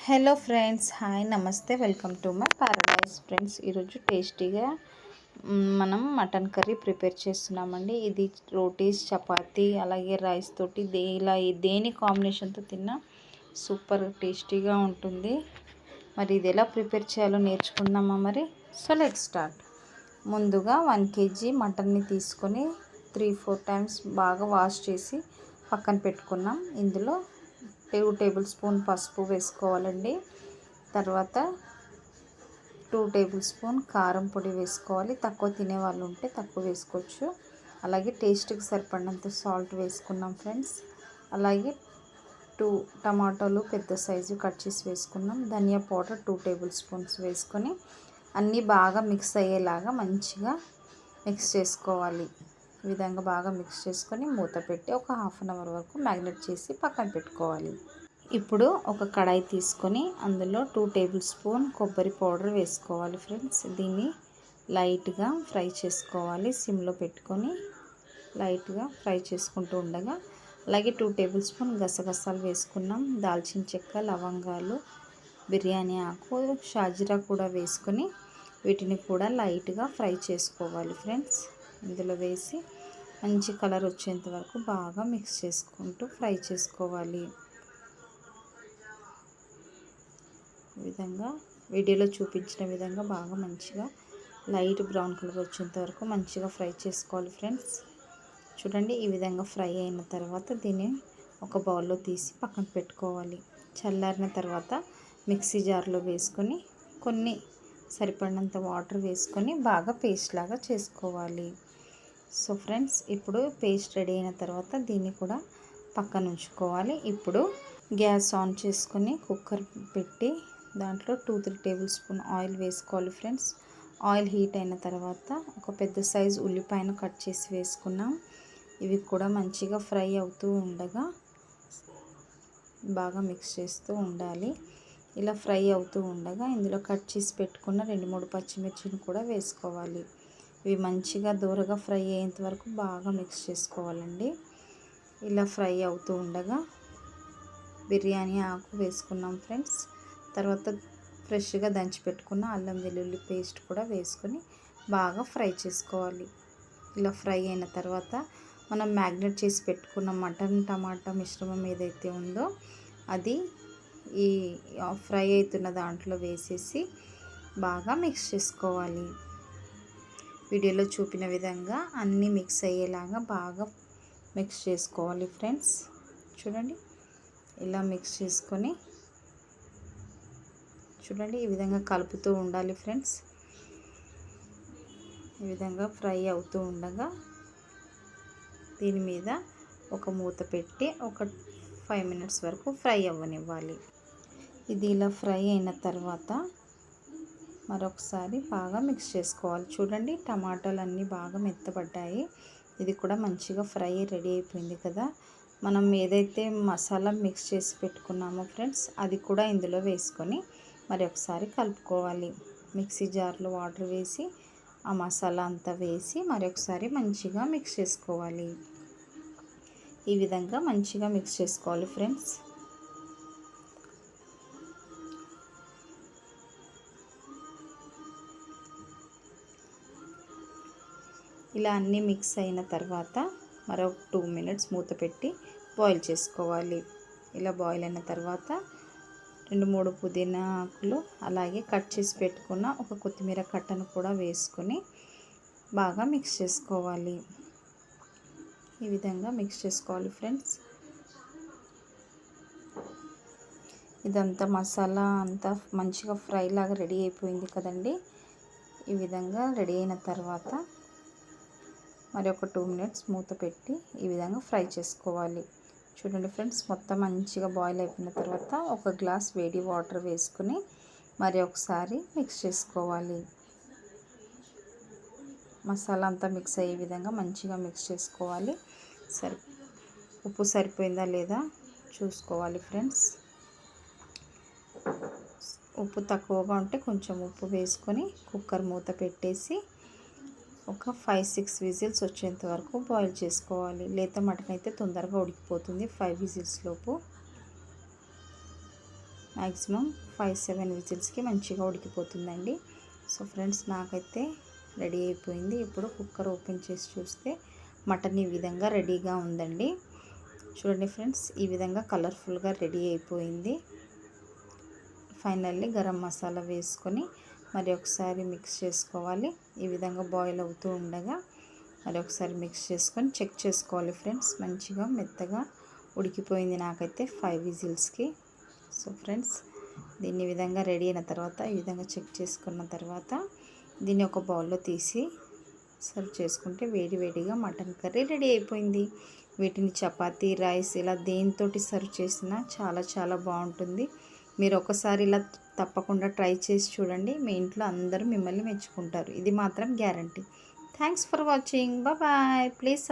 Hello friends, hi, నమస్తే, welcome to my paradise. Friends, ఈరోజు టేస్టీగా మనం మటన్ కర్రీ ప్రిపేర్ చేస్తున్నామండి. ఇది రోటీస్, చపాతీ, అలాగే రైస్ తోటి ఇలా దేని కాంబినేషన్తో తిన్నా సూపర్ టేస్టీగా ఉంటుంది. మరి ఇది ఎలా ప్రిపేర్ చేయాలో నేర్చుకుందామా మరి? So let start. ముందుగా 1 kg మటన్ని తీసుకొని 3-4 టైమ్స్ బాగా వాష్ చేసి పక్కన పెట్టుకున్నాం. ఇందులో 2 టేబుల్ స్పూన్ పసుపు వేసుకోవాలండి. తర్వాత 2 టేబుల్ స్పూన్ కారం పొడి వేసుకోవాలి. తక్కువ తినే వాళ్ళు ఉంటే తక్కువ వేసుకోవచ్చు. అలాగే టేస్ట్కి సరిపడినంత సాల్ట్ వేసుకున్నాం ఫ్రెండ్స్. అలాగే 2 టమాటాలు పెద్ద సైజు కట్ చేసి వేసుకున్నాం. ధనియా పౌడర్ 2 టేబుల్ స్పూన్స్ వేసుకొని అన్నీ బాగా మిక్స్ అయ్యేలాగా మంచిగా మిక్స్ చేసుకోవాలి. ఈ విధంగా బాగా మిక్స్ చేసుకొని మూత పెట్టి ఒక హాఫ్ అన్ అవర్ వరకు మ్యాగ్నేట్ చేసి పక్కన పెట్టుకోవాలి. ఇప్పుడు ఒక కడాయి తీసుకొని అందులో 2 టేబుల్ స్పూన్ కొబ్బరి పౌడర్ వేసుకోవాలి ఫ్రెండ్స్. దీన్ని లైట్గా ఫ్రై చేసుకోవాలి. సిమ్లో పెట్టుకొని లైట్గా ఫ్రై చేసుకుంటూ ఉండగా అలాగే 2 టేబుల్ స్పూన్ గసగసాలు వేసుకున్నాం. దాల్చిన చెక్క, లవంగాలు, బిర్యానీ ఆకు, షాజీరా కూడా వేసుకొని వీటిని కూడా లైట్గా ఫ్రై చేసుకోవాలి ఫ్రెండ్స్. ఇందులో వేసి మంచి కలర్ వచ్చేంత వరకు బాగా మిక్స్ చేసుకుంటూ ఫ్రై చేసుకోవాలి. ఈ విధంగా వీడియోలో చూపించిన విధంగా బాగా మంచిగా లైట్ బ్రౌన్ కలర్ వచ్చేంత వరకు మంచిగా ఫ్రై చేసుకోవాలి ఫ్రెండ్స్. చూడండి, ఈ విధంగా ఫ్రై అయిన తర్వాత దీన్ని ఒక బౌల్లో తీసి పక్కన పెట్టుకోవాలి. చల్లారిన తర్వాత మిక్సీ జార్లో వేసుకొని కొన్ని సరిపడినంత వాటర్ వేసుకొని బాగా పేస్ట్ లాగా చేసుకోవాలి. సో ఫ్రెండ్స్, ఇప్పుడు పేస్ట్ రెడీ అయిన తర్వాత దీన్ని కూడా పక్కన ఉంచుకోవాలి. ఇప్పుడు గ్యాస్ ఆన్ చేసుకొని కుక్కర్ పెట్టి దాంట్లో 2-3 టేబుల్ స్పూన్ ఆయిల్ వేసుకోవాలి ఫ్రెండ్స్. ఆయిల్ హీట్ అయిన తర్వాత ఒక పెద్ద సైజు ఉల్లిపాయను కట్ చేసి వేసుకున్నాం. ఇవి కూడా మంచిగా ఫ్రై అవుతూ ఉండగా బాగా మిక్స్ చేస్తూ ఉండాలి. ఇలా ఫ్రై అవుతూ ఉండగా ఇందులో కట్ చేసి పెట్టుకున్న 2-3 పచ్చిమిర్చిని కూడా వేసుకోవాలి. ఇవి మంచిగా దూరగా ఫ్రై అయ్యేంత వరకు బాగా మిక్స్ చేసుకోవాలండి. ఇలా ఫ్రై అవుతూ ఉండగా బిర్యానీ ఆకు వేసుకున్నాం ఫ్రెండ్స్. తర్వాత ఫ్రెష్గా దంచి పెట్టుకున్న అల్లం వెల్లుల్లి పేస్ట్ కూడా వేసుకొని బాగా ఫ్రై చేసుకోవాలి. ఇలా ఫ్రై అయిన తర్వాత మనం మ్యాగ్నేట్ చేసి పెట్టుకున్న మటన్ టమాటా మిశ్రమం ఏదైతే ఉందో అది ఈ ఫ్రై అవుతున్న దాంట్లో వేసేసి బాగా మిక్స్ చేసుకోవాలి. వీడియోలో చూపిన విధంగా అన్నీ మిక్స్ అయ్యేలాగా బాగా మిక్స్ చేసుకోవాలి ఫ్రెండ్స్. చూడండి, ఇలా మిక్స్ చేసుకొని చూడండి, ఈ విధంగా కలుపుతూ ఉండాలి ఫ్రెండ్స్. ఈ విధంగా ఫ్రై అవుతూ ఉండగా దీని మీద ఒక మూత పెట్టి ఒక 5 మినిట్స్ వరకు ఫ్రై అవ్వనివ్వాలి. ఇది ఇలా ఫ్రై అయిన తర్వాత మరొకసారి బాగా మిక్స్ చేసుకోవాలి. చూడండి, టమాటాలు అన్నీ బాగా మెత్తబడ్డాయి. ఇది కూడా మంచిగా ఫ్రై రెడీ అయిపోయింది కదా. మనం ఏదైతే మసాలా మిక్స్ చేసి పెట్టుకున్నామో ఫ్రెండ్స్ అది కూడా ఇందులో వేసుకొని మరి ఒకసారి కలుపుకోవాలి. మిక్సీ జార్లో వాటర్ వేసి ఆ మసాలా అంతా వేసి మరొకసారి మంచిగా మిక్స్ చేసుకోవాలి. ఈ విధంగా మంచిగా మిక్స్ చేసుకోవాలి ఫ్రెండ్స్. ఇలా అన్నీ మిక్స్ అయిన తర్వాత మరొక 2 మినిట్స్ మూత పెట్టి బాయిల్ చేసుకోవాలి. ఇలా బాయిల్ అయిన తర్వాత 2-3 పుదీనా ఆకులు అలాగే కట్ చేసి పెట్టుకున్న ఒక కొత్తిమీర కట్టను కూడా వేసుకొని బాగా మిక్స్ చేసుకోవాలి. ఈ విధంగా మిక్స్ చేసుకోవాలి ఫ్రెండ్స్. ఇదంతా మసాలా అంతా మంచిగా ఫ్రై లాగా రెడీ అయిపోయింది కదండి. ఈ విధంగా రెడీ అయిన తర్వాత మరి ఒక 2 మినిట్స్ మూత పెట్టి ఈ విధంగా ఫ్రై చేసుకోవాలి. చూడండి ఫ్రెండ్స్, మొత్తం మంచిగా బాయిల్ అయిపోయిన తర్వాత ఒక గ్లాస్ వేడి వాటర్ వేసుకుని మరి ఒకసారి మిక్స్ చేసుకోవాలి. మసాలా అంతా మిక్స్ అయ్యే విధంగా మంచిగా మిక్స్ చేసుకోవాలి. ఉప్పు సరిపోయిందా లేదా చూసుకోవాలి ఫ్రెండ్స్. ఉప్పు తక్కువగా ఉంటే కొంచెం ఉప్పు వేసుకొని కుక్కర్ మూత పెట్టేసి ఒక 5-6 విజిల్స్ వచ్చేంత వరకు బాయిల్ చేసుకోవాలి. లేత మటన్ అయితే తొందరగా ఉడికిపోతుంది 5 విజిల్స్ లోపు. మ్యాక్సిమం 5-7 విజిల్స్కి మంచిగా ఉడికిపోతుందండి. సో ఫ్రెండ్స్, నాకైతే రెడీ అయిపోయింది. ఇప్పుడు కుక్కర్ ఓపెన్ చేసి చూస్తే మటన్ ఈ విధంగా రెడీగా ఉందండి. చూడండి ఫ్రెండ్స్, ఈ విధంగా కలర్ఫుల్గా రెడీ అయిపోయింది. ఫైనల్లీ గరం మసాలా వేసుకొని మరి ఒకసారి మిక్స్ చేసుకోవాలి. ఈ విధంగా బాయిల్ అవుతూ ఉండగా మరి ఒకసారి మిక్స్ చేసుకొని చెక్ చేసుకోవాలి ఫ్రెండ్స్. మంచిగా మెత్తగా ఉడికిపోయింది నాకైతే 5 విజిల్స్కి. సో ఫ్రెండ్స్, దీన్ని విధంగా రెడీ అయిన తర్వాత ఈ విధంగా చెక్ చేసుకున్న తర్వాత దీన్ని ఒక బౌల్లో తీసి సర్వ్ చేసుకుంటే వేడి వేడిగా మటన్ కర్రీ రెడీ అయిపోయింది. వీటిని చపాతీ, రైస్ ఇలా దేనితోటి సర్వ్ చేసినా చాలా చాలా బాగుంటుంది. మీరు ఒకసారి ఇలా తప్పకుండా ట్రై చేసి చూడండి. మీ ఇంట్లో అందరూ మిమ్మల్ని మెచ్చుకుంటారు. ఇది మాత్రం guarantee. Thanks for watching. Bye. Please